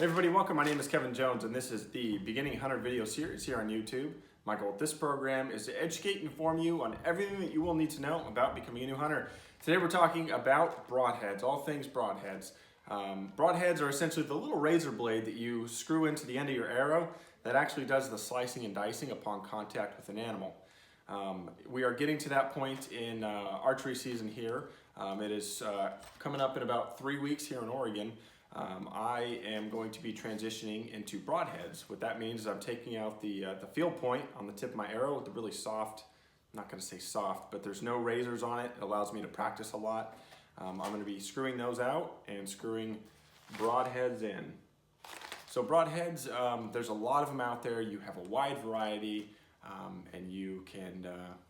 Hey everybody, welcome. My name is Kevin Jones and this is the Beginning Hunter video series here on YouTube. My goal with this program is to educate and inform you on everything that you will need to know about becoming a new hunter. Today we're talking about broadheads, all things broadheads. Broadheads are essentially the little razor blade that you screw into the end of your arrow that actually does the slicing and dicing upon contact with an animal. We are getting to that point in archery season here. It is coming up in about 3 weeks here in Oregon. I am going to be transitioning into broadheads. What that means is I'm taking out the field point on the tip of my arrow with the really soft, I'm not going to say soft, but there's no razors on it. It allows me to practice a lot. I'm going to be screwing those out and screwing broadheads in. So broadheads, there's a lot of them out there. You have a wide variety and you can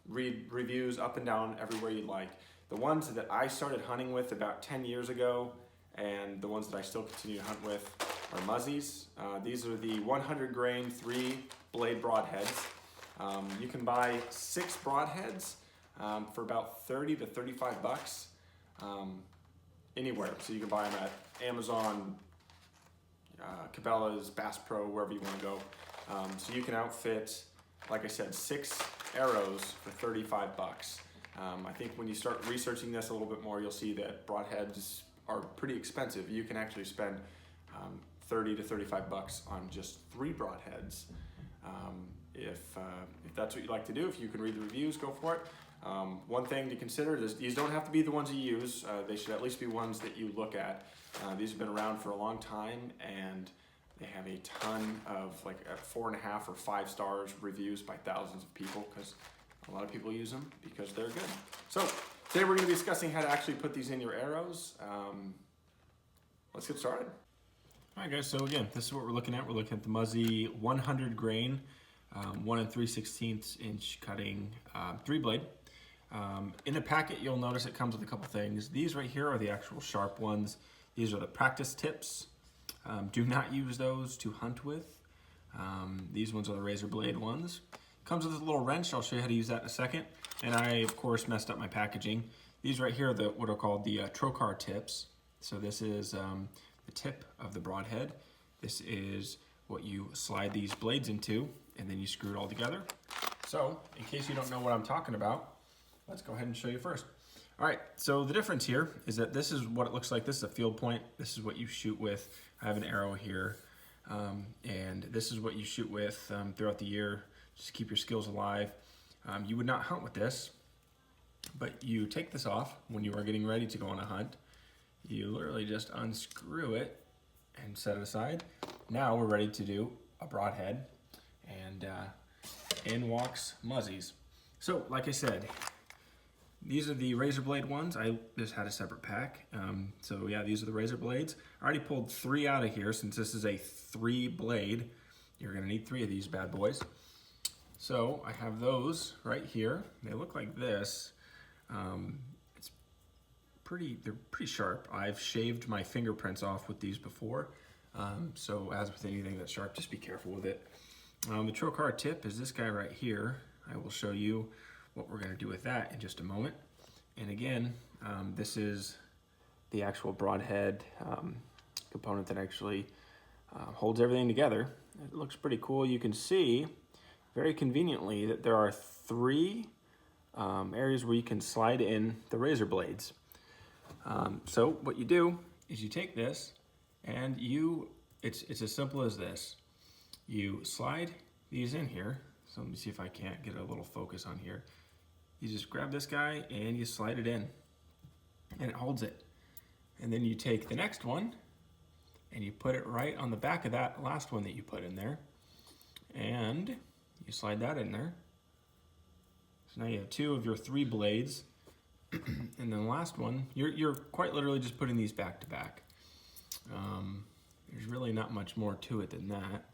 read reviews up and down everywhere you'd like. The ones that I started hunting with about 10 years ago and the ones that I still continue to hunt with are Muzzies. These are the 100 grain 3 blade broadheads. You can buy 6 broadheads for about 30 to 35 bucks anywhere. So you can buy them at Amazon, Cabela's, Bass Pro, wherever you want to go. So you can outfit, like I said, 6 arrows for 35 bucks. I think when you start researching this a little bit more, you'll see that broadheads are pretty expensive. You can actually spend 30 to 35 bucks on just 3 broadheads. If that's what you like to do, if you can read the reviews, go for it. One thing to consider is these don't have to be the ones you use. They should at least be ones that you look at. These have been around for a long time and they have a ton of like 4.5 or 5 stars reviews by thousands of people because a lot of people use them because they're good. So today we're going to be discussing how to actually put these in your arrows. Let's get started. All right guys, so again, this is what we're looking at. We're looking at the Muzzy 100 grain, 1 3/16 inch cutting 3 blade. In the packet, you'll notice it comes with a couple things. These right here are the actual sharp ones. These are the practice tips. Do not use those to hunt with. These ones are the razor blade ones. Comes with a little wrench. I'll show you how to use that in a second. And I, of course, messed up my packaging. These right here are what are called the trocar tips. So this is the tip of the broadhead. This is what you slide these blades into, and then you screw it all together. So, in case you don't know what I'm talking about, let's go ahead and show you first. All right, so the difference here is that this is what it looks like. This is a field point. This is what you shoot with. I have an arrow here, and this is what you shoot with throughout the year. Just keep your skills alive. You would not hunt with this, but you take this off when you are getting ready to go on a hunt. You literally just unscrew it and set it aside. Now we're ready to do a broadhead, and in walks Muzzies. So like I said, these are the razor blade ones. I just had a separate pack. So yeah, these are the razor blades. I already pulled 3 out of here since this is a 3 blade. You're gonna need 3 of these bad boys. So I have those right here. They look like this. They're pretty sharp. I've shaved my fingerprints off with these before. So as with anything that's sharp, just be careful with it. The trocar tip is this guy right here. I will show you what we're gonna do with that in just a moment. And again, this is the actual broadhead component that actually holds everything together. It looks pretty cool. You can see very conveniently that there are 3 areas where you can slide in the razor blades. So what you do is you take this and it's as simple as this. You slide these in here. So let me see if I can't get a little focus on here. You just grab this guy and you slide it in and it holds it. And then you take the next one and you put it right on the back of that last one that you put in there. And you slide that in there. So now you have 2 of your 3 blades. And then the last one, you're quite literally just putting these back to back. There's really not much more to it than that.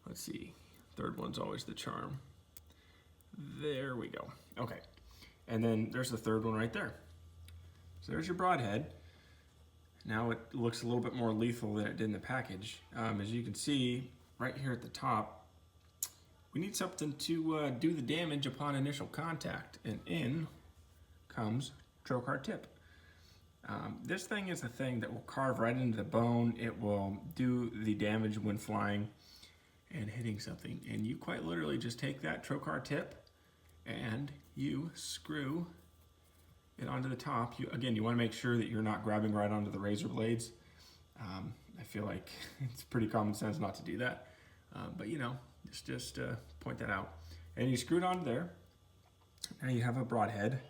Let's see, 3rd one's always the charm. There we go, okay. And then there's the 3rd one right there. So there's your broadhead. Now it looks a little bit more lethal than it did in the package. As you can see, right here at the top, we need something to do the damage upon initial contact. And in comes trocar tip. This thing is a thing that will carve right into the bone. It will do the damage when flying and hitting something. And you quite literally just take that trocar tip and you screw it onto the top. Again, you want to make sure that you're not grabbing right onto the razor blades. I feel like it's pretty common sense not to do that. But you know, just point that out. And you screw it onto there. Now you have a broadhead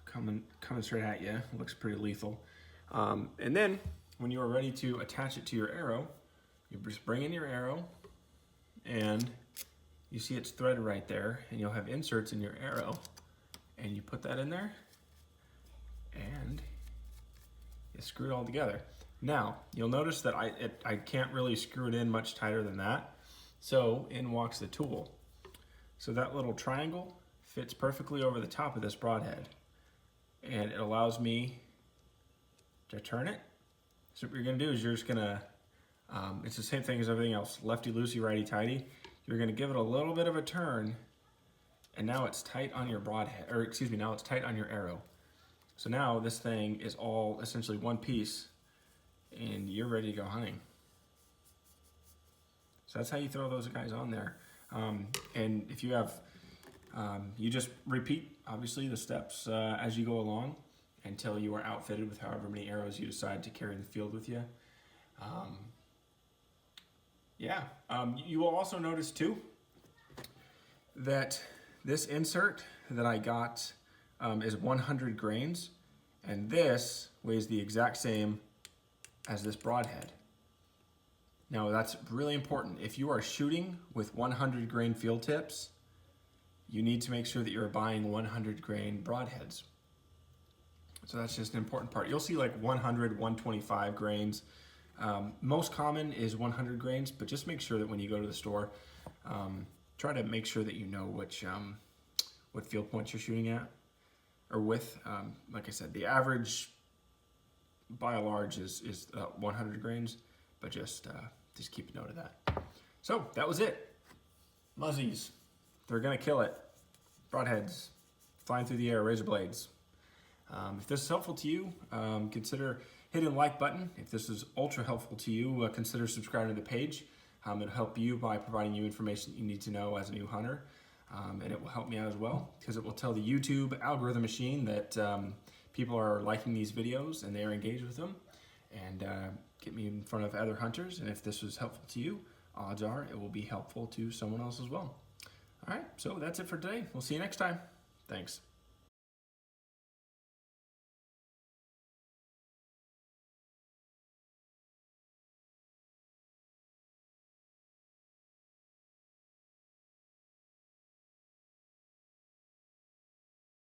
coming straight at you. It looks pretty lethal. And then when you are ready to attach it to your arrow, you just bring in your arrow and you see it's threaded right there, and you'll have inserts in your arrow, and you put that in there and you screw it all together. Now you'll notice that I can't really screw it in much tighter than that, so in walks the tool. So that little triangle fits perfectly over the top of this broadhead, and it allows me to turn it. So what you're gonna do is you're just gonna, it's the same thing as everything else, lefty loosey, righty tighty. You're gonna give it a little bit of a turn, and now it's tight on your broadhead, or excuse me, now it's tight on your arrow. So now this thing is all essentially one piece, and you're ready to go hunting. So that's how you throw those guys on there. And if you have, you just repeat, obviously, the steps as you go along until you are outfitted with however many arrows you decide to carry in the field with you. You will also notice too that this insert that I got is 100 grains, and this weighs the exact same as this broadhead. Now that's really important. If you are shooting with 100 grain field tips, you need to make sure that you're buying 100 grain broadheads. So that's just an important part. You'll see like 100, 125 grains. Most common is 100 grains, but just make sure that when you go to the store, try to make sure that you know what field points you're shooting at or with. Like I said, the average by and large is 100 grains, but just keep a note of that. So that was it. Muzzies, they're gonna kill it. Broadheads, flying through the air, razor blades. If this is helpful to you, consider hitting the like button. If this is ultra helpful to you, consider subscribing to the page. It'll help you by providing you information that you need to know as a new hunter. And it will help me out as well, because it will tell the YouTube algorithm machine that people are liking these videos and they are engaged with them, and get me in front of other hunters. And if this was helpful to you, odds are it will be helpful to someone else as well. All right, so that's it for today. We'll see you next time. Thanks.